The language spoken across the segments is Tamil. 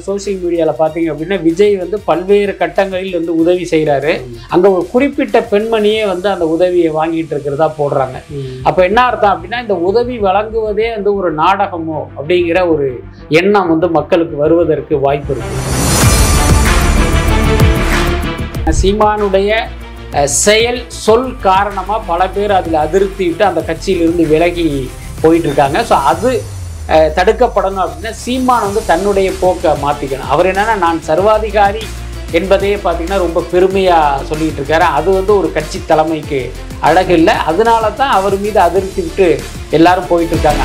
சோசியல் மீடியால பாத்தீங்க அப்படின்னா விஜய் வந்து பல்வேறு கட்டங்களில் வந்து உதவி செய்யறாரு. அங்க ஒரு குறிப்பிட்ட பெண்மணியே வந்து அந்த உதவியை வாங்கிட்டு இருக்கிறதா போடுறாங்க. அப்ப என்ன அர்த்தம் அப்படின்னா இந்த உதவி வழங்குவதே வந்து ஒரு நாடகமோ அப்படிங்கிற ஒரு எண்ணம் வந்து மக்களுக்கு வருவதற்கு வாய்ப்பு இருக்கு. சீமானுடைய செயல் சொல் காரணமா பல பேர் அதில் அதிருப்திட்டு அந்த கட்சியிலிருந்து விலகி போயிட்டு இருக்காங்க. ஸோ அது தடுக்கப்படணும் அப்படின்னா சீமான் வந்து தன்னுடைய போக்கை மாற்றிக்கணும். அவர் என்னன்னா நான் சர்வாதிகாரி என்பதையே பார்த்தீங்கன்னா ரொம்ப பெருமையாக சொல்லிட்டு இருக்காரு. அது வந்து ஒரு கட்சி தலைமைக்கு அழகு இல்லை. அதனால தான் அவர் மீது அதிருப்தி விட்டு எல்லாரும் போயிட்டு இருக்காங்க.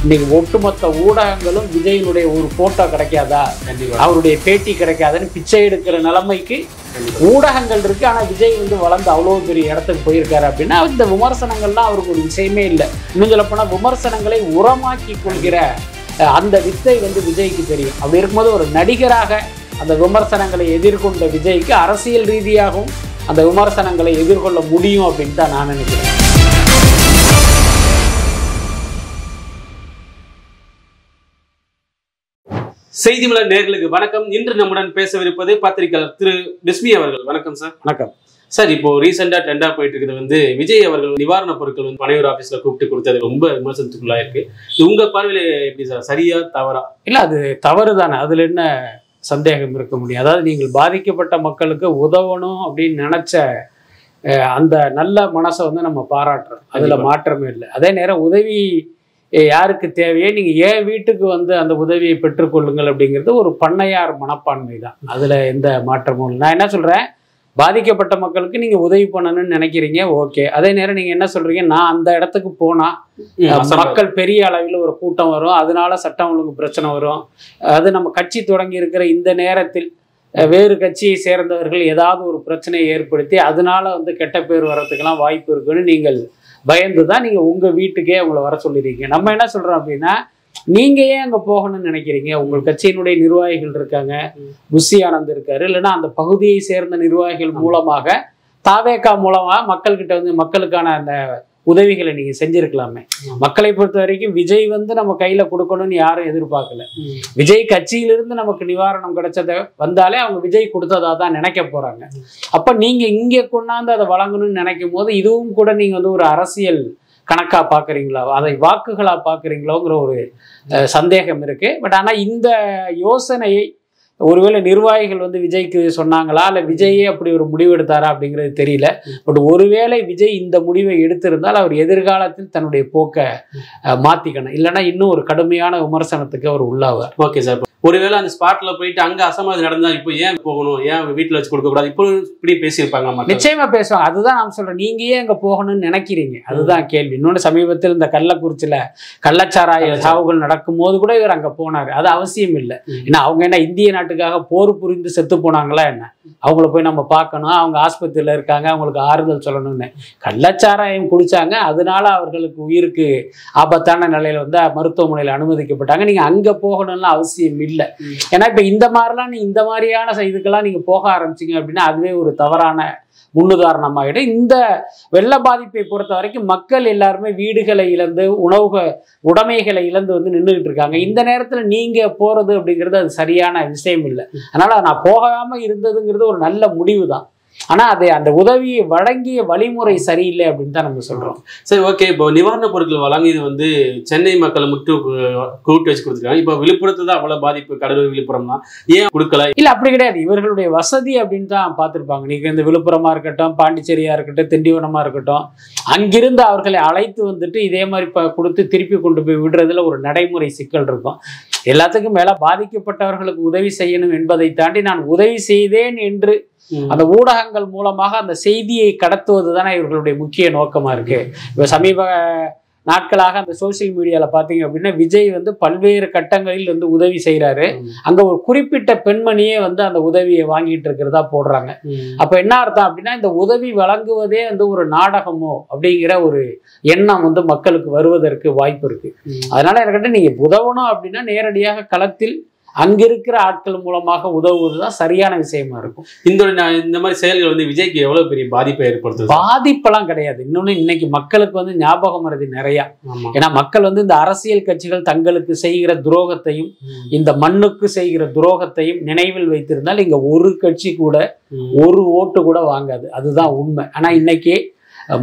இன்னைக்கு ஒட்டுமொத்த ஊடகங்களும் விஜயினுடைய ஒரு போட்டோ கிடைக்காதா, அவருடைய பேட்டி கிடைக்காதுன்னு பிச்சை எடுக்கிற நிலைமைக்கு ஊடகங்கள் இருக்கு. ஆனா விஜய் வந்து வளர்ந்து அவ்வளவு பெரிய இடத்துக்கு போயிருக்காரு அப்படின்னா இந்த விமர்சனங்கள்லாம் அவருக்கு ஒரு விஷயமே இல்லை. இன்னும் சொல்ல போனா விமர்சனங்களை உரமாக்கி கொள்கிற அந்த வித்தை வந்து விஜய்க்கு தெரியும். அப்படி இருக்கும்போது ஒரு நடிகராக அந்த விமர்சனங்களை எதிர்கொண்ட விஜய்க்கு அரசியல் ரீதியாகவும் அந்த விமர்சனங்களை எதிர்கொள்ள முடியும் அப்படின்னு தான் நான் நினைக்கிறேன். செய்தி மலர் நேயர்களுக்கு வணக்கம். இன்று நம்முடன் பேசவிருப்பது பத்திரிகையாளர் திரு பிஸ்மி அவர்கள். வணக்கம் சார். வணக்கம் சார். இப்போ ரீசெண்டா ட்ரெண்டா போயிட்டு இருக்கிறது வந்து விஜய் அவர்கள் நிவாரணப் பொருட்கள் வந்து பனையூர் ஆபீஸ்ல கூப்பிட்டு கொடுத்தது ரொம்ப விமர்சனத்துக்குள்ளா இருக்கு. உங்க பார்வையில எப்படி சார், சரியா தவறா? இல்ல அது தவறு தானே, அதுல என்ன சந்தேகம் இருக்க முடியும்? அதாவது நீங்கள் பாதிக்கப்பட்ட மக்களுக்கு உதவணும் அப்படின்னு நினைச்ச அந்த நல்ல மனசை வந்து நம்ம பாராட்டுறோம். அதுல மாற்றமே இல்லை. அதே நேரம் உதவி யாருக்கு தேவையோ நீங்க ஏன் வீட்டுக்கு வந்து அந்த உதவியை பெற்றுக்கொள்ளுங்கள் அப்படிங்கிறது ஒரு பண்ணையார் மனப்பான்மை தான். அதுல எந்த மாற்றமும் இல்லை. நான் என்ன சொல்றேன், பாதிக்கப்பட்ட மக்களுக்கு நீங்க உதவி பண்ணணும்னு நினைக்கிறீங்க, ஓகே. அதே நேரம் நீங்க என்ன சொல்றீங்க, நான் அந்த இடத்துக்கு போனா மக்கள் பெரிய அளவில் ஒரு கூட்டம் வரும், அதனால சட்டம் ஒழுங்கு பிரச்சனை வரும், அது நம்ம கட்சி தொடங்கி இருக்கிற இந்த நேரத்தில் வேறு கட்சியை சேர்ந்தவர்கள் ஏதாவது ஒரு பிரச்சனையை ஏற்படுத்தி அதனால வந்து கெட்ட பேர் வர்றதுக்கெல்லாம் வாய்ப்பு இருக்குன்னு நீங்கள் பயந்து தான் நீங்க உங்க வீட்டுக்கே அவங்கள வர சொல்லிருக்கீங்க. நம்ம என்ன சொல்றோம் அப்படின்னா, நீங்க ஏன் அங்க போகணும்னு நினைக்கிறீங்க? உங்கள் கட்சியினுடைய நிர்வாகிகள் இருக்காங்க, புஷி ஆனந்த் இருக்காரு, இல்லைன்னா அந்த பகுதியை சேர்ந்த நிர்வாகிகள் மூலமாக தாவேகா மூலமா மக்கள்கிட்ட வந்து மக்களுக்கான அந்த உதவிகளை நீங்க செஞ்சிருக்கலாமே. மக்களை பொறுத்த வரைக்கும் விஜய் வந்து நம்ம கையில கொடுக்கணும்னு யாரும் எதிர்பார்க்கல. விஜய் கட்சியிலிருந்து நமக்கு நிவாரணம் கிடைச்சத வந்தாலே அவங்க விஜய் கொடுத்ததா தான் நினைக்க போறாங்க. அப்ப நீங்க இங்க கொண்டாந்து அதை வழங்கணும்னு நினைக்கும் போது இதுவும் கூட நீங்க வந்து ஒரு அரசியல் கணக்கா பாக்குறீங்களா, அதை வாக்குகளா பாக்குறீங்களோங்கிற ஒரு சந்தேகம் இருக்கு. பட் ஆனா இந்த யோசனையை ஒருவேளை நிர்வாகிகள் வந்து விஜய்க்கு சொன்னாங்களா, இல்ல விஜயே அப்படி ஒரு முடிவு எடுத்தாரா அப்படிங்கிறது தெரியல. பட் ஒருவேளை விஜய் இந்த முடிவை எடுத்திருந்தால் அவர் எதிர்காலத்தில் தன்னுடைய போக்கை மாத்திக்கணும், இல்லைன்னா இன்னும் ஒரு கடுமையான விமர்சனத்துக்கு அவர் உள்ளாவார். Okay sir. ஒருவேளை அந்த ஸ்பாட்ல போயிட்டு அங்க அசம்பாவிதம் நடந்தா இப்போ ஏன் போகணும், ஏன் வீட்டுல வச்சு கொடுக்க கூடாது, இப்போ இப்படி பேசியிருப்பாங்க. நிச்சயமா பேசுவாங்க. அதுதான் நான் சொல்றேன், நீங்க ஏன் அங்க போகணும்னு நினைக்கிறீங்க, அதுதான் கேள்வி. இன்னொன்று சமீபத்தில் இந்த கள்ளக்குறிச்சியில கள்ளச்சாராய சாவுகள் நடக்கும் போது கூட இவர் அங்க போனாரு. அது அவசியம் இல்லை. ஏன்னா அவங்க என்ன இந்திய நாட்டுக்காக போர் புரிந்து செத்து போனாங்களா என்ன? அவங்கள போய் நம்ம பார்க்கணும், அவங்க ஆஸ்பத்திரியில இருக்காங்க, அவங்களுக்கு ஆறுதல் சொல்லணும்னு. கள்ளச்சாராயம் குடிச்சாங்க, அதனால அவர்களுக்கு உயிருக்கு ஆபத்தான நிலையில வந்து மருத்துவமனையில் அனுமதிக்கப்பட்டாங்க. நீங்க அங்க போகணும்னு அவசியம் இல்லை. ஏன்னா இப்ப இந்த மாதிரிலாம் இந்த மாதிரியான இதுக்கெல்லாம் நீங்க போக ஆரம்பிச்சீங்க அப்படின்னா அதுவே ஒரு தவறான முன்னுதாரணமாகிடும். இந்த வெள்ள பாதிப்பை பொறுத்த வரைக்கும் மக்கள் எல்லாருமே வீடுகளை இழந்து உடைமைகளை இழந்து வந்து நின்றுகிட்டு இருக்காங்க. இந்த நேரத்துல நீங்க போறது அப்படிங்கிறது அது சரியான விஷயம் இல்லை. அதனால நான் போகாம இருந்ததுங்கிறது ஒரு நல்ல முடிவு தான். ஆனா அது அந்த உதவியை வழங்கிய வழிமுறை சரியில்லை அப்படின்னு தான் நம்ம சொல்றோம். சரி, ஓகே. இப்போ நிவாரணப் பொருட்கள் வழங்கியது வந்து சென்னை மக்களை மட்டும் கூப்பிட்டு வச்சு கொடுத்துருக்காங்க. இப்போ விழுப்புரத்துல தான் அவ்வளவு பாதிப்பு, கடலூர் விழுப்புரம்னா ஏன் கொடுக்கல? இல்ல அப்படி கிடையாது, இவர்களுடைய வசதி அப்படின்னு தான் பார்த்துருப்பாங்க. நீங்க இந்த விழுப்புரமா இருக்கட்டும், பாண்டிச்சேரியா இருக்கட்டும், திண்டிவனமா இருக்கட்டும், அங்கிருந்து அவர்களை அழைத்து வந்துட்டு இதே மாதிரி கொடுத்து திருப்பி கொண்டு போய் விடுறதுல ஒரு நடைமுறை சிக்கல் இருக்கும். எல்லாத்துக்கும் மேல பாதிக்கப்பட்டவர்களுக்கு உதவி செய்யணும் என்பதை தாண்டி நான் உதவி செய்தேன் என்று அந்த ஊடகங்கள் மூலமாக அந்த செய்தியை கடத்துவது தானே இவர்களுடைய முக்கிய நோக்கமா இருக்கு. இப்ப சமீப நாட்களாக அந்த சோசியல் மீடியால பாத்தீங்க அப்படின்னா விஜய் வந்து பல்வேறு கட்டங்களில் வந்து உதவி செய்யறாரு. அங்க ஒரு குறிப்பிட்ட பெண்மணியே வந்து அந்த உதவியை வாங்கிட்டு இருக்கிறதா போடுறாங்க. அப்ப என்ன அர்த்தம் அப்படின்னா இந்த உதவி வழங்குவதே வந்து ஒரு நாடகமோ அப்படிங்கிற ஒரு எண்ணம் வந்து மக்களுக்கு வருவதற்கு வாய்ப்பு இருக்கு. அதனால என்கிட்ட நீங்க உதவணும் அப்படின்னா நேரடியாக களத்தில் அங்க இருக்கிற ஆட்கள் மூலமாக உதவுவதுதான் சரியான விஷயமா இருக்கும். இந்த மாதிரி செயல்கள் வந்து விஜய்க்கு எவ்வளவு பெரிய பாதிப்பை ஏற்படுத்துது? பாதிப்பெல்லாம் கிடையாது. இன்னொன்னு, இன்னைக்கு மக்களுக்கு வந்து ஞாபகம் வருது நிறைய. ஏன்னா மக்கள் வந்து இந்த அரசியல் கட்சிகள் தங்களுக்கு செய்கிற துரோகத்தையும் இந்த மண்ணுக்கு செய்கிற துரோகத்தையும் நினைவில் வைத்திருந்தால் இங்க ஒரு கட்சி கூட ஒரு ஓட்டு கூட வாங்காது. அதுதான் உண்மை. ஆனா இன்னைக்கு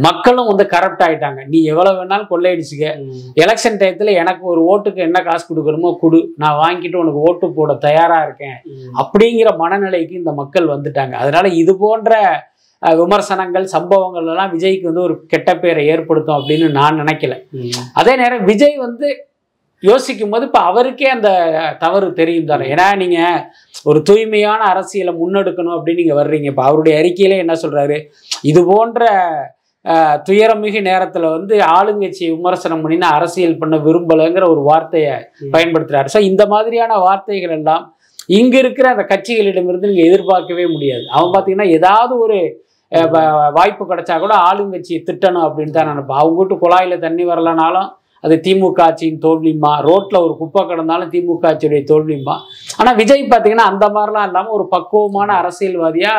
மக்களும் வந்து கரப்ட் ஆயிட்டாங்க. நீ எவ்வளவு வேணாலும் கொள்ளையடிச்சுக்க, எலெக்ஷன் டயத்துல எனக்கு ஒரு ஓட்டுக்கு என்ன காசு கொடுக்கணுமோ கொடு, நான் வாங்கிட்டு உனக்கு ஓட்டு போட தயாரா இருக்கேன் அப்படிங்கிற மனநிலைக்கு இந்த மக்கள் வந்துட்டாங்க. அதனால இது போன்ற விமர்சனங்கள் சம்பவங்கள் எல்லாம் விஜய்க்கு வந்து ஒரு கெட்ட பேரை ஏற்படுத்தும் அப்படின்னு நான் நினைக்கல. அதே நேரம் விஜய் வந்து யோசிக்கும் போது இப்ப அவருக்கே அந்த தவறு தெரியும் தானே. ஏன்னா நீங்க ஒரு தூய்மையான அரசியலை முன்னெடுக்கணும் அப்படின்னு நீங்க வர்றீங்க. இப்ப அவருடைய அறிக்கையிலே என்ன சொல்றாரு, இது போன்ற துயரமிகு நேரத்துல வந்து ஆளுங்கட்சியை விமர்சனம் பண்ணினா அரசியல் பண்ண விரும்பலைங்கிற ஒரு வார்த்தையை பயன்படுத்துறாரு. ஸோ இந்த மாதிரியான வார்த்தைகள் எல்லாம் இங்க இருக்கிற அந்த கட்சிகளிடமிருந்து நீங்க எதிர்பார்க்கவே முடியாது. அவன் பார்த்தீங்கன்னா ஏதாவது ஒரு வாய்ப்பு கிடைச்சா கூட ஆளுங்கட்சியை திட்டணும் அப்படின்னு தான் நினைப்பான். அவங்க வீட்டு குழாயில தண்ணி வரலனாலும் அது திமுக ஆட்சியின் தோல்விமா, ரோட்ல ஒரு குப்பை கிடந்தாலும் திமுக ஆட்சியுடைய தோல்விமா. ஆனா விஜய் பார்த்தீங்கன்னா அந்த மாதிரிலாம் இல்லாம ஒரு பக்குவமான அரசியல்வாதியா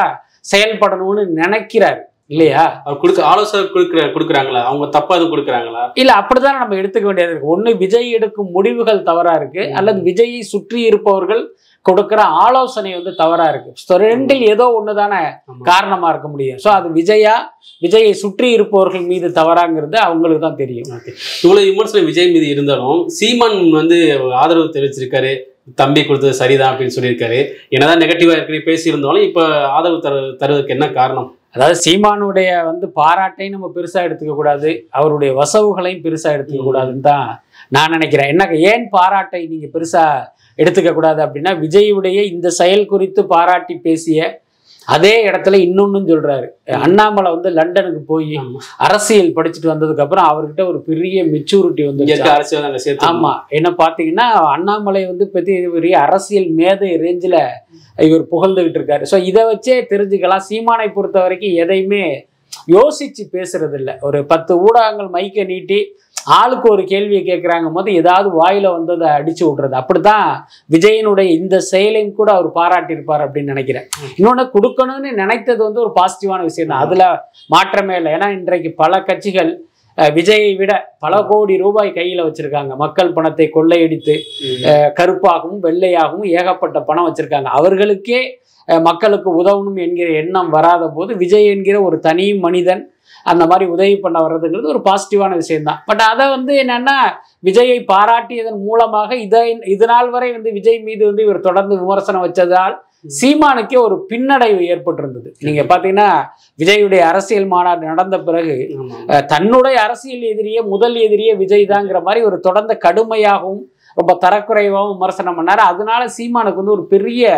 செயல்படணும்னு நினைக்கிறாரு இல்லையா? அவர் ஆலோசனை கொடுக்குறாங்களா? அவங்க தப்பா அது கொடுக்குறாங்களா? இல்ல, அப்படிதான் நம்ம எடுத்துக்க வேண்டியது இருக்கு. ஒண்ணு விஜய் எடுக்கும் முடிவுகள் தவறா இருக்கு, அல்லது விஜயை சுற்றி இருப்பவர்கள் கொடுக்கிற ஆலோசனை வந்து தவறா இருக்கு. ரெண்டில் ஏதோ ஒண்ணுதானே காரணமா இருக்க முடியும். ஸோ அது விஜயை சுற்றி இருப்பவர்கள் மீது தவறாங்கிறது அவங்களுக்கு தான் தெரியும். இவ்வளவு விமர்சனம் விஜய் மீது இருந்தாலும் சீமான் வந்து ஆதரவு தெரிவிச்சிருக்காரு, தம்பி கொடுத்தது சரிதான் அப்படின்னு சொல்லியிருக்காரு. என்னதான் நெகட்டிவா இருக்கு பேசியிருந்தாலும் இப்ப ஆதரவு தருவதற்கு என்ன காரணம்? அதாவது சீமானுடைய வந்து பாராட்டையும் நம்ம பெருசா எடுத்துக்க கூடாது, அவருடைய வசவுகளையும் பெருசா எடுத்துக்க கூடாதுன்னு தான் நான் நினைக்கிறேன். என்ன, ஏன் பாராட்டை நீங்க பெருசா எடுத்துக்க கூடாது அப்படின்னா, விஜயுடைய இந்த செயல் குறித்து பாராட்டி பேசிய அதே இடத்துல இன்னொன்னும் சொல்றாரு. அண்ணாமலை வந்து லண்டனுக்கு போய் அரசியல் படிச்சுட்டு வந்ததுக்கு அப்புறம் அவர்கிட்ட ஒரு பெரிய மெச்சூரிட்டி வந்து, ஆமா, என்ன பாத்தீங்கன்னா அண்ணாமலை வந்து பெரிய அரசியல் மேதை ரேஞ்சில இவர் புகழ்ந்துகிட்டு இருக்காரு. ஸோ இதை வச்சே தெரிஞ்சுக்கலாம், சீமானை பொறுத்த வரைக்கும் எதையுமே யோசிச்சு பேசுறது இல்லை. ஒரு 10 ஊடகங்கள் மைக்க நீட்டி ஆளுக்கு ஒரு கேள்வியை கேட்குறாங்க போது ஏதாவது வாயில வந்து அதை அடிச்சு விட்றது. அப்படித்தான் விஜயனுடைய இந்த செயலையும் கூட அவர் பாராட்டியிருப்பார் அப்படின்னு நினைக்கிறேன். இன்னொன்று, கொடுக்கணும்னு நினைத்தது வந்து ஒரு பாசிட்டிவான விஷயம் தான், அதுல மாற்றமே இல்லை. ஏன்னா இன்றைக்கு பல கட்சிகள் விஜயை விட பல கோடி ரூபாய் கையில வச்சிருக்காங்க. மக்கள் பணத்தை கொள்ளையடித்து கருப்பாகவும் வெள்ளையாகவும் ஏகப்பட்ட பணம் வச்சிருக்காங்க. அவர்களுக்கே மக்களுக்கு உதவணும் என்கிற எண்ணம் வராத போது விஜய் என்கிற ஒரு தனி மனிதன் அந்த மாதிரி உதவி பண்ண வர்றதுங்கிறது ஒரு பாசிட்டிவான விஷயம்தான். பட் அதை வந்து என்னன்னா, விஜயை பாராட்டியதன் மூலமாக இது நாள் வரை வந்து விஜய் மீது வந்து இவர் தொடர்ந்து விமர்சனம் வச்சதால் சீமானுக்கே ஒரு பின்னடைவு ஏற்பட்டிருந்தது. நீங்க பாத்தீங்கன்னா விஜயுடைய அரசியல் மாநாடு நடந்த பிறகு தன்னுடைய அரசியல் எதிரியே முதல் எதிரியே விஜய் தாங்கிற மாதிரி ஒரு தொடர்ந்து கடுமையாகவும் ரொம்ப தரக்குறைவாகவும் விமர்சனம் பண்ணாரு. அதனால சீமானுக்கு வந்து ஒரு பெரிய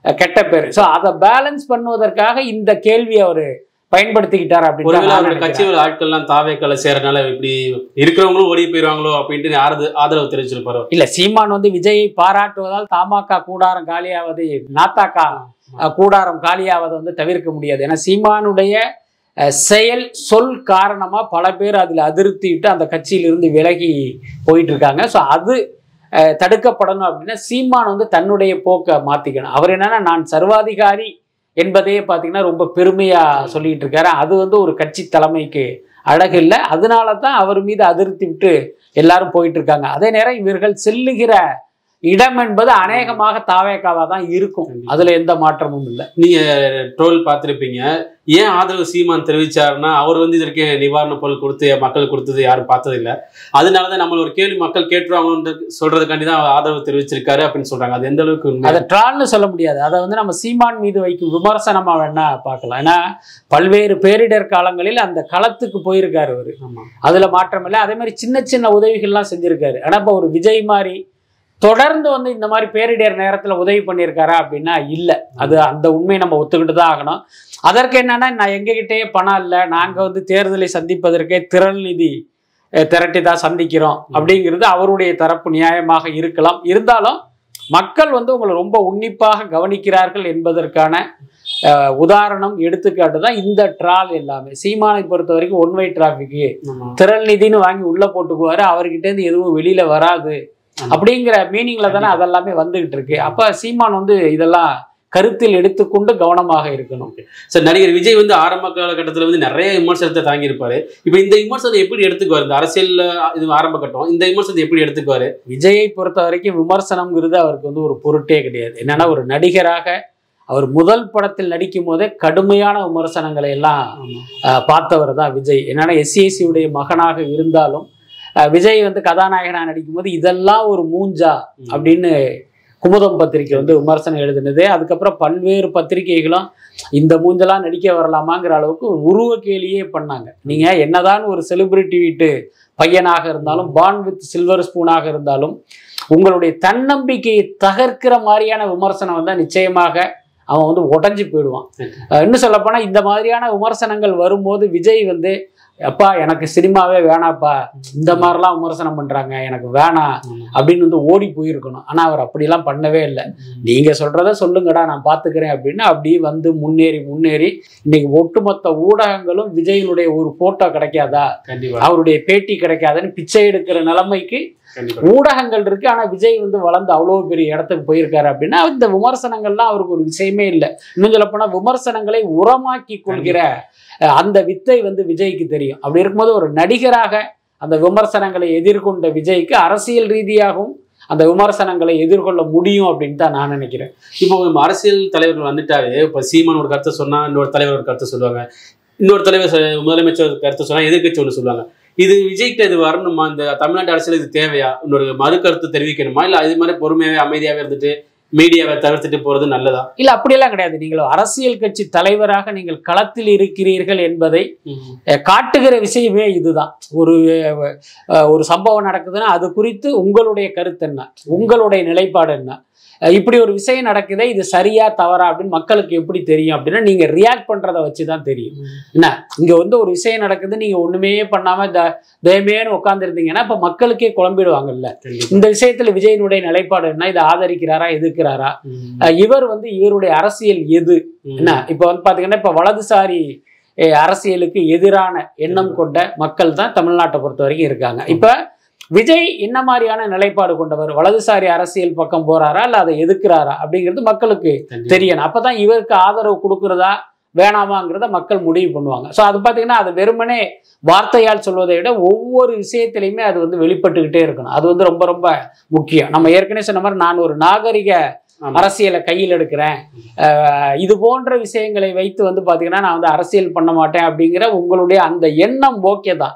கெட்ட பேரு. ஸோ அதை பேலன்ஸ் பண்ணுவதற்காக இந்த கேள்வி அவரு பயன்படுத்திக்கிட்டார். அப்படின்னு கட்சியோட ஆட்கள்லாம் தாவேக்கால சேரனால இப்படி இருக்கிறவங்களும் ஓடி போயிருவாங்களோ அப்படின்ட்டு ஆதரவு தெரிவிச்சிருப்பாரு. இல்ல, சீமான் வந்து விஜயை பாராட்டுவதால் தமாக கூடாரம் காலியாவது, நாத்தாக்கா கூடாரம் காலியாவதை வந்து தவிர்க்க முடியாது. ஏன்னா சீமானுடைய செயல் சொல் காரணமா பல பேர் அதுல அதிருப்திட்டு அந்த கட்சியிலிருந்து விலகி போயிட்டு இருக்காங்க. ஸோ அது தடுக்கப்படணும் அப்படின்னா சீமான் வந்து தன்னுடைய போக்கை மாத்திக்கணும். அவர் என்னன்னா, நான் சர்வாதிகாரி என்பதே பார்த்தீங்கன்னா ரொம்ப பெருமையா சொல்லிட்டு இருக்காரு. அது வந்து ஒரு கட்சி தலைமைக்கு அழகு இல்லை. அதனால தான் அவர் மீது அதிருப்தி விட்டு எல்லாரும் போயிட்டு இருக்காங்க. அதே நேரம் இவர்கள் செல்லுகிற இடம் என்பது அநேகமாக தாவேக்காவா தான் இருக்கும், அதுல எந்த மாற்றமும் இல்லை. நீங்க ட்ரோல் பார்த்திருப்பீங்க, ஏன் ஆதரவு சீமான் தெரிவிச்சாருன்னா அவர் வந்து இதற்கு நிவாரண பொருள் கொடுத்து மக்கள் கொடுத்தது யாரும் பார்த்தது இல்லை, அதனாலதான் நம்மள ஒரு கேள்வி மக்கள் கேட்டுருவாங்கன்னு சொல்றதுக்காண்டி தான் ஆதரவு தெரிவிச்சிருக்காரு அப்படின்னு சொல்றாங்க. அது எந்த அளவுக்கு அதை ட்ரால்னு சொல்ல முடியாது. அதை வந்து நம்ம சீமான் மீது வைக்கும் விமர்சனமா வேணா பார்க்கலாம். ஏன்னா பல்வேறு பேரிடர் காலங்களில் அந்த களத்துக்கு போயிருக்காரு அவரு, அதுல மாற்றம் இல்லை. அதே மாதிரி சின்ன சின்ன உதவிகள்லாம் செஞ்சிருக்காரு. ஆனா இப்ப ஒரு விஜய் மாதிரி தொடர்ந்து வந்து இந்த மாதிரி பேரிடர் நேரத்துல உதவி பண்ணியிருக்காரா அப்படின்னா இல்லை. அது அந்த உண்மையை நம்ம ஒத்துக்கிட்டு தான் ஆகணும். அதற்கு என்னன்னா, நான் எங்ககிட்டயே பணம் இல்லை, நாங்க வந்து தேர்தலை சந்திப்பதற்கே திரள் நிதி திரட்டி தான் சந்திக்கிறோம் அப்படிங்கிறது அவருடைய தரப்பு நியாயமாக இருக்கலாம். இருந்தாலும் மக்கள் வந்து உங்களை ரொம்ப உன்னிப்பாக கவனிக்கிறார்கள் என்பதற்கான உதாரணம் எடுத்துக்காட்டு தான் இந்த ட்ரால் எல்லாமே. சீமானை பொறுத்த வரைக்கும் ஒன் வே டிராபிக் திரள் நிதின்னு வாங்கி உள்ள போட்டுக்குவாரு, அவர்கிட்ட இருந்து எதுவும் வெளியில வராது அப்படிங்கிற மீனிங்ல தானே அதெல்லாமே வந்துகிட்டு இருக்கு. அப்ப சீமான் வந்து இதெல்லாம் கருத்தில் எடுத்துக்கொண்டு கவனமாக இருக்கணும். சார், நடிகர் விஜய் வந்து ஆரம்ப காலகட்டத்தில் வந்து நிறைய விமர்சனத்தை தாங்கி இருப்பாரு. இப்போ இந்த விமர்சனத்தை எப்படி எடுத்துக்குவார்? இந்த அரசியல் இது ஆரம்ப கட்டம், இந்த விமர்சனத்தை எப்படி எடுத்துக்குவாரு? விஜயை பொறுத்த வரைக்கும் விமர்சனம்ங்கிறது அவருக்கு வந்து ஒரு பொருட்டே கிடையாது. என்னன்னா, ஒரு நடிகராக அவர் முதல் படத்தில் நடிக்கும் போதே கடுமையான விமர்சனங்களை எல்லாம் பார்த்தவர் தான் விஜய். என்னன்னா, எஸ்சிஎஸ்சியுடைய மகனாக இருந்தாலும் விஜய் வந்து கதாநாயகனாக நடிக்கும் போது இதெல்லாம் ஒரு மூஞ்சா அப்படின்னு குமுதம் பத்திரிகை வந்து விமர்சனம் எழுதுனது. அதுக்கப்புறம் பல்வேறு பத்திரிகைகளும் இந்த மூஞ்செல்லாம் நடிக்க வரலாமாங்கிற அளவுக்கு உருவ கேலியே பண்ணாங்க. நீங்க என்னதான் ஒரு செலிபிரிட்டி வீட்டு பையனாக இருந்தாலும், பார்ன் வித் சில்வர் ஸ்பூனாக இருந்தாலும், உங்களுடைய தன்னம்பிக்கையை தகர்க்கிற மாதிரியான விமர்சனம் வந்தால் நிச்சயமாக அவன் வந்து உடஞ்சி போயிடுவான். இன்னும் சொல்லப்போனா இந்த மாதிரியான விமர்சனங்கள் வரும்போது விஜய் வந்து, அப்பா எனக்கு சினிமாவே வேணாப்பா, இந்த மாதிரிலாம் விமர்சனம் பண்றாங்க, எனக்கு வேணாம் அப்படின்னு வந்து ஓடி போயிருக்கணும். ஆனா அவர் அப்படிலாம் பண்ணவே இல்லை. நீங்க சொல்றத சொல்லுங்கடா, நான் பாத்துக்கிறேன் அப்படின்னு அப்படியே வந்து முன்னேறி இன்னைக்கு ஒட்டுமொத்த ஊடகங்களும் விஜயினுடைய ஒரு போட்டோ கிடைக்காதா, அவருடைய பேட்டி கிடைக்காதுன்னு பிச்சை எடுக்கிற நிலைமைக்கு ஊடகங்கள் இருக்கு. ஆனா விஜய் வந்து வளர்ந்து அவ்வளவு பெரிய இடத்துக்கு போயிருக்காரு அப்படின்னா இந்த விமர்சனங்கள்லாம் அவருக்கு ஒரு விஷயமே இல்லை. இன்னும் சொல்ல போனா விமர்சனங்களை உரமாக்கி கொள்கிற அந்த வித்தை வந்து விஜய்க்கு தெரியும். அப்படி இருக்கும்போது ஒரு நடிகராக அந்த விமர்சனங்களை எதிர்கொண்ட விஜய்க்கு அரசியல் ரீதியாகவும் அந்த விமர்சனங்களை எதிர்கொள்ள முடியும் அப்படின்னு தான் நான் நினைக்கிறேன். இப்போ அரசியல் தலைவர்கள் வந்துட்டாரு, இப்போ சீமான் ஒரு கருத்தை சொன்னா இன்னொரு தலைவர் ஒரு கருத்தை சொல்லுவாங்க, இன்னொரு தலைவர் முதலமைச்சர் கருத்தை சொன்னா எதிர்கட்சி ஒன்று சொல்லுவாங்க. இது விஜய்கிட்ட இது வரணுமா? இந்த தமிழ்நாட்டு அரசியல் இது தேவையா? இன்னொரு மறு கருத்து தெரிவிக்கணுமா? இல்லை இது மாதிரி பொறுமையாவே அமைதியாவே இருந்துட்டு மீடியாவை தவிர்த்துட்டு போறது நல்லதா? இல்ல, அப்படியெல்லாம் கிடையாது. நீங்கள் அரசியல் கட்சி தலைவராக நீங்கள் களத்தில் இருக்கிறீர்கள் என்பதை காட்டுகிற விஷயமே இதுதான். ஒரு சம்பவம் நடக்குதுன்னா அது குறித்து உங்களுடைய கருத்து என்ன, உங்களுடைய நிலைப்பாடு என்ன, இப்படி ஒரு விஷயம் நடக்குதே இது சரியா தவறா அப்படின்னு மக்களுக்கு எப்படி தெரியும் அப்படின்னா நீங்க ரியாக்ட் பண்றதை வச்சுதான் தெரியும். என்ன, இங்க வந்து ஒரு விஷயம் நடக்குது, நீங்க ஒண்ணுமே பண்ணாம தயமேன்னு உட்கார்ந்துருந்தீங்கன்னா இப்ப மக்களுக்கே குழம்பிடுவாங்கல்ல. இந்த விஷயத்துல விஜயனுடைய நிலைப்பாடு என்ன, இதை ஆதரிக்கிறாரா எதிர்க்கிறாரா, இவர் வந்து இவருடைய அரசியல் எது என்ன. இப்ப வந்து பாத்தீங்கன்னா இப்ப வலதுசாரி அரசியலுக்கு எதிரான எண்ணம் கொண்ட மக்கள் தான் தமிழ்நாட்டை பொறுத்த வரைக்கும் இருக்காங்க. இப்ப விஜய் என்ன மாதிரியான நிலைப்பாடு கொண்டவர், வலதுசாரி அரசியல் பக்கம் போறாரா இல்ல அதை எதிர்க்கிறாரா அப்படிங்கிறது மக்களுக்கு தெரியணும். அப்பதான் இவருக்கு ஆதரவு கொடுக்கறதா வேணாமாங்கிறத மக்கள் முடிவு பண்ணுவாங்க. ஸோ அது பார்த்தீங்கன்னா அது வெறுமனே வார்த்தையால் சொல்வதை விட ஒவ்வொரு விஷயத்திலையுமே அது வந்து வெளிப்பட்டுக்கிட்டே இருக்கணும். அது வந்து ரொம்ப ரொம்ப முக்கியம். நம்ம ஏற்கனவே சொன்ன மாதிரி நான் ஒரு நாகரிக அரசியலை கையில் எடுக்கிறேன், இது போன்ற விஷயங்களை வைத்து வந்து பாத்தீங்கன்னா நான் வந்து அரசியல் பண்ண மாட்டேன் அப்படிங்கிற உங்களுடைய அந்த எண்ணம் ஓகே தான்.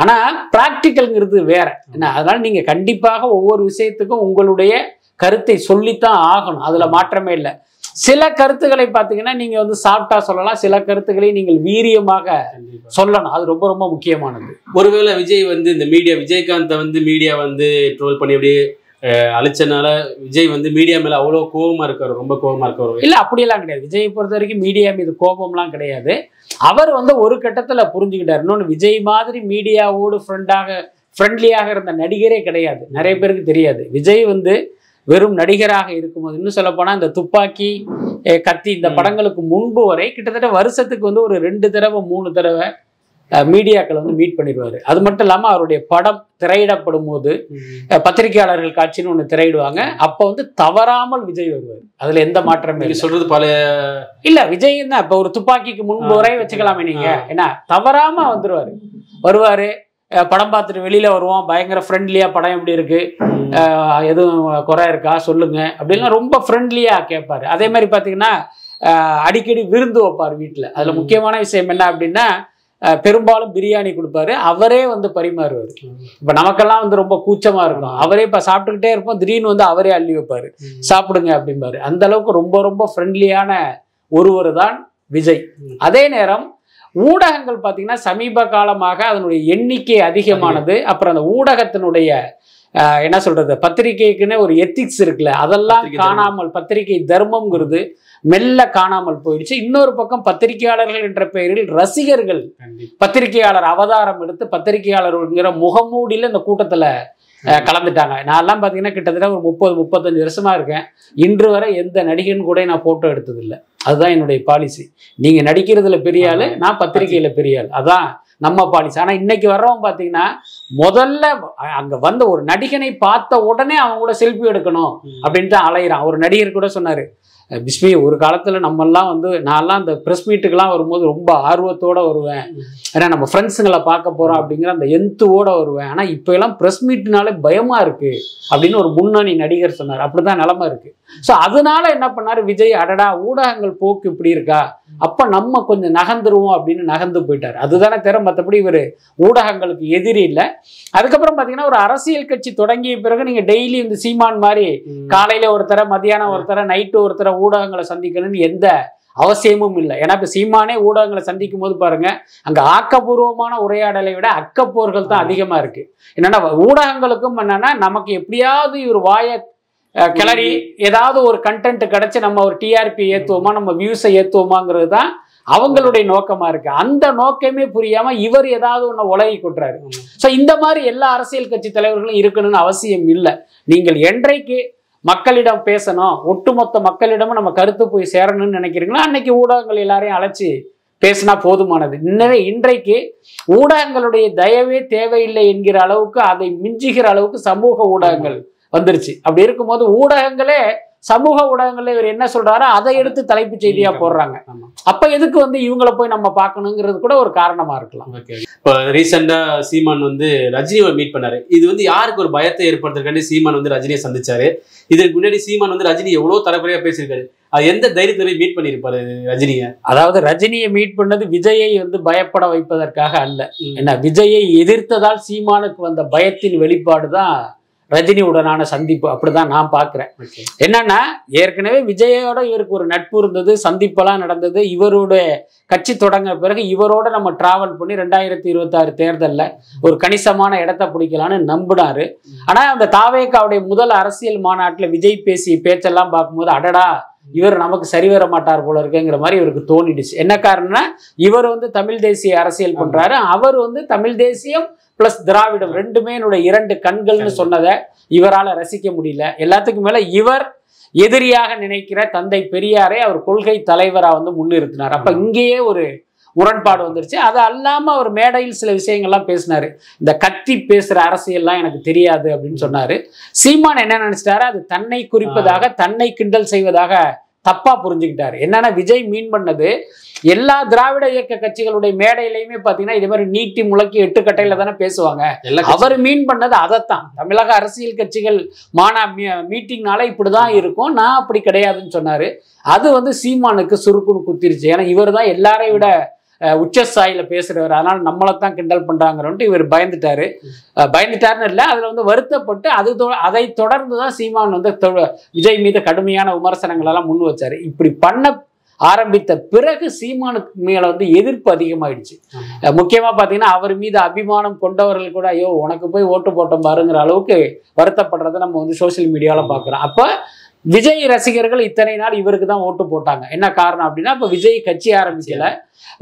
ஆனா பிராக்டிக்கல்ங்கிறது வேற என்ன. அதனால நீங்க கண்டிப்பாக ஒவ்வொரு விஷயத்துக்கும் உங்களுடைய கருத்தை சொல்லித்தான் ஆகணும், அதுல மாற்றமே இல்லை. சில கருத்துக்களை பார்த்தீங்கன்னா நீங்க வந்து சாஃப்டா சொல்லலாம், சில கருத்துக்களை நீங்கள் வீரியமாக சொல்லணும், அது ரொம்ப ரொம்ப முக்கியமானது. ஒருவேளை விஜய் வந்து இந்த விஜயகாந்தை வந்து மீடியா வந்து ட்ரோல் பண்ணி அப்படியே அழிச்சனால விஜய் வந்து மீடியா மேல அவ்வளவு கோபமா இருக்காரு, ரொம்ப கோபமா இருக்காரு? இல்ல, அப்படியெல்லாம் கிடையாது. விஜய் பொறுத்த வரைக்கும் மீடியா மீது கோபம்லாம் கிடையாது. அவர் வந்து ஒரு கட்டத்துல புரிஞ்சுக்கிட்டார். இன்னொன்னு, விஜய் மாதிரி மீடியாவோடு ஃப்ரெண்ட்லியாக இருந்த நடிகரே கிடையாது, நிறைய பேருக்கு தெரியாது. விஜய் வந்து வெறும் நடிகராக இருக்கும்போது, இன்னும் சொல்ல போனா இந்த துப்பாக்கி, கத்தி இந்த படங்களுக்கு முன்பு வரை கிட்டத்தட்ட வருஷத்துக்கு வந்து ஒரு 2 தடவை 3 தடவை மீடியாக்களை வந்து மீட் பண்ணிடுவாரு. அது மட்டும் இல்லாம அவருடைய படம் திரையிடப்படும் போது பத்திரிகையாளர்கள் காட்சின்னு ஒண்ணு திரையிடுவாங்க, அப்ப வந்து தவறாமல் விஜய் வருவார். அதுல எந்த மாற்றமே சொல்றது பல இல்ல. விஜய் தான் இப்ப ஒரு துப்பாக்கிக்கு முன்பு வரை வச்சுக்கலாமே நீங்க, ஏன்னா தவறாம வருவாரு. படம் பார்த்துட்டு வெளியில வருவோம், பயங்கர ஃப்ரெண்ட்லியா படம் எப்படி இருக்கு, எதுவும் குறை இருக்கா சொல்லுங்க அப்படின்லாம் ரொம்ப ஃப்ரெண்ட்லியா கேட்பாரு. அதே மாதிரி பாத்தீங்கன்னா அடிக்கடி விருந்து வைப்பார் வீட்டுல. அதுல முக்கியமான விஷயம் என்ன அப்படின்னா பெரும்பாலும் பிரியாணி கொடுப்பாரு, அவரே வந்து பரிமாறுவார். இப்ப நமக்கெல்லாம் வந்து ரொம்ப கூச்சமா இருக்கும், அவரே இப்ப சாப்பிட்டுக்கிட்டே இருப்போம், திடீர்னு வந்து அவரே அள்ளி வைப்பாரு, சாப்பிடுங்க அப்படிம்பாரு. அந்த அளவுக்கு ரொம்ப ரொம்ப ஃப்ரெண்ட்லியான ஒருவர் தான் விஜய். அதே நேரம் ஊடகங்கள் பார்த்தீங்கன்னா சமீப காலமாக அதனுடைய எண்ணிக்கை அதிகமானது. அப்புறம் அந்த ஊடகத்தினுடைய என்ன சொல்றது, பத்திரிகைக்குன்னு ஒரு எத்திக்ஸ் இருக்குல்ல, அதெல்லாம் காணாமல், பத்திரிகை தர்மம்ங்கிறது மெல்ல காணாமல் போயிடுச்சு. இன்னொரு பக்கம் பத்திரிகையாளர்கள் என்ற பெயரில் ரசிகர்கள் பத்திரிகையாளர் அவதாரம் எடுத்து பத்திரிகையாளர்ங்கிற முகமூடியில இந்த கூட்டத்துல கலந்துட்டாங்க. நான் எல்லாம் பாத்தீங்கன்னா கிட்டத்தட்ட ஒரு 30-35 வருஷமா இருக்கேன். இன்று வரை எந்த நடிகன் கூட நான் போட்டோ எடுத்தது இல்லை. அதுதான் என்னுடைய பாலிசி. நீங்க நடிக்கிறதுல பெரிய ஆளு, நான் பத்திரிகையில பெரிய ஆள். அதான் நம்ம பாலிசி. ஆனா இன்னைக்கு வர்றவங்க பாத்தீங்கன்னா முதல்ல அங்க வந்த ஒரு நடிகனை பார்த்த உடனே அவங்க கூட செல்ஃபி எடுக்கணும் அப்படின்னு தான் அலையிறான். ஒரு நடிகர் கூட சொன்னாரு, பிஸ்மி ஒரு காலத்துல நம்மெல்லாம் வந்து நான்லாம் அந்த ப்ரெஸ் மீட்டுக்கெல்லாம் வரும்போது ரொம்ப ஆர்வத்தோட வருவேன், ஏன்னா நம்ம ஃப்ரெண்ட்ஸுங்களை பார்க்க போறோம் அப்படிங்கிற அந்த எந்தோட வருவேன். ஆனா இப்ப எல்லாம் ப்ரெஸ் மீட்னாலே பயமா இருக்கு அப்படின்னு ஒரு முன்னணி நடிகர் சொன்னார். அப்படிதான் நிலைமை இருக்கு. ஸோ அதனால என்ன பண்ணாரு விஜய், அடடா ஊடகங்கள் போக்கு இப்படி இருக்கா, அப்ப நம்ம கொஞ்சம் நகர்ந்துருவோம் அப்படின்னு நகர்ந்து போயிட்டார். அதுதானே தவிர மற்றபடி இவர் ஊடகங்களுக்கு எதிரி இல்லை. அதுக்கப்புறம் பாத்தீங்கன்னா ஒரு அரசியல் கட்சி தொடங்கிய பிறகு நீங்க டெய்லி இந்த சீமான் மாதிரி காலையில ஒருத்தர மதியானம் ஒருத்தர நைட்டு ஒருத்தர ஊடகங்களை சந்திக்கணும்னு எந்த அவசியமும் இல்லை. ஏன்னா இப்ப சீமானே ஊடகங்களை சந்திக்கும் போது பாருங்க, அங்க ஆக்கப்பூர்வமான உரையாடலை விட அக்கப்போர்கள் தான் அதிகமா இருக்கு. என்னன்னா ஊடகங்களுக்கும் என்னன்னா நமக்கு எப்படியாவது இவர் வாய கிளறி ஏதாவது ஒரு கண்டென்ட் கிடைச்சு நம்ம ஒரு டிஆர்பி ஏத்துவோமா, நம்ம வியூஸை ஏத்துவோமாங்கிறது தான் அவங்களுடைய நோக்கமா இருக்கு. அந்த நோக்கமே புரியாம இவர் ஏதாவது ஒண்ணு உலகி கொட்டுறாரு. ஸோ இந்த மாதிரி எல்லா அரசியல் கட்சி தலைவர்களும் இருக்கணும்னு அவசியம் இல்லை. நீங்கள் என்றைக்கு மக்களிடம் பேசணும், ஒட்டுமொத்த மக்களிடமும் நம்ம கருத்து போய் சேரணும்னு நினைக்கிறீங்களோ அன்னைக்கு ஊடகங்கள் எல்லாரையும் அழைச்சி பேசினா போதுமானது. இன்றைக்கு ஊடகங்களுடைய தயவே தேவையில்லை என்கிற அளவுக்கு, அதை மிஞ்சுகிற அளவுக்கு சமூக ஊடகங்கள் வந்துருச்சு. அப்படி இருக்கும்போது ஊடகங்களே சமூக ஊடகங்கள்ல இவர் என்ன சொல்றாரோ அதை எடுத்து தலைப்பு செய்தியா போடுறாங்க. அப்ப எதுக்கு வந்து இவங்களை போய் நம்ம பார்க்கணுங்கிறது கூட ஒரு காரணமா இருக்கலாம். இப்போ ரீசெண்டா சீமான் வந்து ரஜினியை மீட் பண்ணாரு. இது வந்து யாருக்கு ஒரு பயத்தை ஏற்படுத்துறதுக்காண்டி சீமான் வந்து ரஜினியை சந்திச்சாரு. இதுக்கு முன்னாடி சீமான் வந்து ரஜினி எவ்வளவு தரக்குறையா பேசியிருக்காரு. அது எந்த தைரியத்துல மீட் பண்ணிருப்பாரு ரஜினியை? அதாவது ரஜினியை மீட் பண்ணது விஜயை வந்து பயப்பட வைப்பதற்காக அல்ல. என்ன, விஜயை எதிர்த்ததால் சீமானுக்கு வந்த பயத்தின் வெளிப்பாடுதான் ரஜினியுடனான சந்திப்பு. அப்படிதான் நான் பாக்குறேன். என்னன்னா ஏற்கனவே விஜயோட இவருக்கு ஒரு நட்பு இருந்தது, சந்திப்பெல்லாம் நடந்தது. இவருடைய கட்சி தொடங்க பிறகு இவரோட நம்ம டிராவல் பண்ணி 2026 தேர்தலில் ஒரு கணிசமான இடத்தை பிடிக்கலான்னு நம்பினாரு. ஆனா அந்த தாவேகாவுடைய முதல் அரசியல் மாநாட்டில் விஜய் பேசிய பேச்செல்லாம் பார்க்கும்போது அடடா இவர் நமக்கு சரி வர மாட்டார் போல இருக்குங்கிற மாதிரி இவருக்கு தோணிடுச்சு. என்ன காரணம்னா இவர் வந்து தமிழ் தேசிய அரசியல் பண்றாரு, அவர் வந்து தமிழ் தேசியம் பிளஸ் திராவிடம் ரெண்டுமே என்னுடைய இரண்டு கண்கள்னு சொன்னதை இவரால் ரசிக்க முடியல. எல்லாத்துக்கும் மேல இவர் எதிரியாக நினைக்கிற தந்தை பெரியாரை அவர் கொள்கை தலைவரா வந்து முன்னிறுத்தினார். அப்ப இங்கேயே ஒரு முரண்பாடு வந்துருச்சு. அது அல்லாம அவர் மேடையில் சில விஷயங்கள்லாம் பேசினாரு. இந்த கத்தி பேசுற அரசியல்லாம் எனக்கு தெரியாது அப்படின்னு சொன்னாரு. சீமான் என்ன நினைச்சிட்டாரு, அது தன்னை குறிப்பதாக தன்னை கிண்டல் செய்வதாக தப்பா புரிஞ்சுக்கிட்டாரு. என்னன்னா விஜய் மீன் பண்ணது எல்லா திராவிட இயக்க கட்சிகளுடைய மேடையிலையுமே பாத்தீங்கன்னா இதே மாதிரி நீட்டி முழக்கி 8 கட்டையில தானே பேசுவாங்க. அவர் மீன் பண்ணது அதைத்தான். தமிழக அரசியல் கட்சிகள் மீட்டிங்னால இப்படிதான் இருக்கும், நான் அப்படி கிடையாதுன்னு சொன்னாரு. அது வந்து சீமானுக்கு சுருக்குன்னு குத்திருச்சு. ஏன்னா இவர் தான் எல்லாரையும் விட உச்சஸ்தாயில பேசுறவர், அதனால நம்மளைத்தான் கிண்டல் பண்றாங்கன்னு இவர் பயந்துட்டாருன்னு இல்லை, அதுல வந்து வருத்தப்பட்டு அதை தொடர்ந்துதான் சீமான் வந்து விஜய் மீது கடுமையான விமர்சனங்கள் எல்லாம் முன் வச்சாரு. இப்படி பண்ண ஆரம்பித்த பிறகு சீமானுக்கு மேல வந்து எதிர்ப்பு அதிகமாயிடுச்சு. முக்கியமா பாத்தீங்கன்னா அவர் மீது அபிமானம் கொண்டவர்கள் கூட ஐயோ உனக்கு போய் ஓட்டு போட்டோம் பாருங்கிற அளவுக்கு வருத்தப்படுறதை நம்ம வந்து சோசியல் மீடியால பாக்குறோம். அப்ப விஜய் ரசிகர்கள் இத்தனை நாள் இவருக்கு தான் ஓட்டு போட்டாங்க. என்ன காரணம் அப்படின்னா இப்ப விஜய் கட்சி ஆரம்பிக்கல,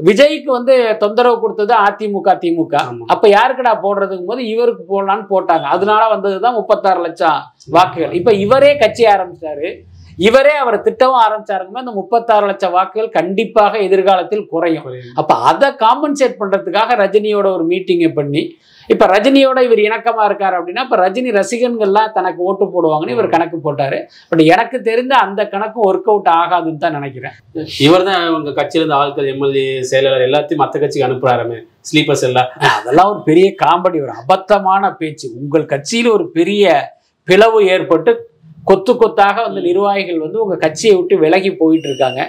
விஜய்க்கு வந்து தொந்தரவு கொடுத்தது அதிமுக திமுக. அப்ப யாருக்குடா போடுறதுக்கும் போது இவருக்கு போடலான்னு போட்டாங்க. அதனால வந்ததுதான் 36 லட்சம் வாக்குகள். இப்ப இவரே கட்சி ஆரம்பிச்சாரு, இவரே அவர் திட்டமும் ஆரம்பிச்சாருக்குமே அந்த 36 லட்சம் வாக்குகள் கண்டிப்பாக எதிர்காலத்தில் குறையும். அப்ப அதை காம்பன்சேட் பண்றதுக்காக ரஜினியோட ஒரு மீட்டிங்கை பண்ணி இப்ப ரஜினியோட இவர் இணக்கமா இருக்காரு அப்படின்னா இப்ப ரஜினி ரசிகர்கள்லாம் தனக்கு ஓட்டு போடுவாங்கன்னு இவர் கணக்கு போட்டாரு. பட் எனக்கு தெரிந்த அந்த கணக்கு ஒர்க் அவுட் ஆகாதுன்னு தான் நினைக்கிறேன். இவர் தான் உங்க கட்சியில இருந்த ஆட்கள் எம்எல்ஏ செயலாளர் எல்லாத்தையும் மற்ற கட்சிக்கு அனுப்புறாருமே ஸ்லீப்பர்ஸ் எல்லாம். அதெல்லாம் ஒரு பெரிய காமெடி, ஒரு அபத்தமான பேச்சு. உங்கள் கட்சியில ஒரு பெரிய பிளவு ஏற்பட்டு கொத்து கொத்தாக வந்து நிர்வாகிகள் வந்து உங்க கட்சியை விட்டு விலகி போயிட்டு இருக்காங்க.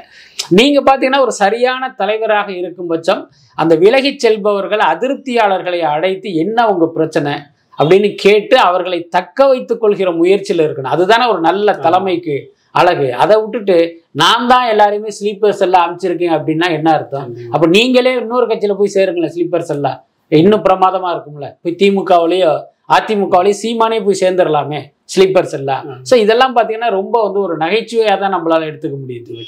நீங்க பாத்தீங்கன்னா ஒரு சரியான தலைவராக இருக்கும் பட்சம் அந்த விலகி செல்பவர்கள் அதிருப்தியாளர்களை அழைத்து என்ன உங்க பிரச்சனை அப்படின்னு கேட்டு அவர்களை தக்க வைத்துக் கொள்கிற முயற்சியில் இருக்கணும். அதுதானே ஒரு நல்ல தலைமைக்கு அழகு. அதை விட்டுட்டு நான் தான் எல்லாருமே ஸ்லீப்பர்ஸ் எல்லாம் அமைச்சிருக்கேன் அப்படின்னா என்ன அர்த்தம்? அப்ப நீங்களே இன்னொரு கட்சியில போய் சேருங்களேன், ஸ்லீப்பர்ஸ் எல்லாம் இன்னும் பிரமாதமா இருக்கும்ல. போய் திமுகவிலேயோ அதிமுகவிலேயே சீமானே போய் சேர்ந்துடலாமே ஸ்லீப்பர்ஸ் எல்லாம். ஸோ இதெல்லாம் பார்த்தீங்கன்னா ரொம்ப வந்து ஒரு நகைச்சுவையாக தான் நம்மளால எடுத்துக்க முடியுது.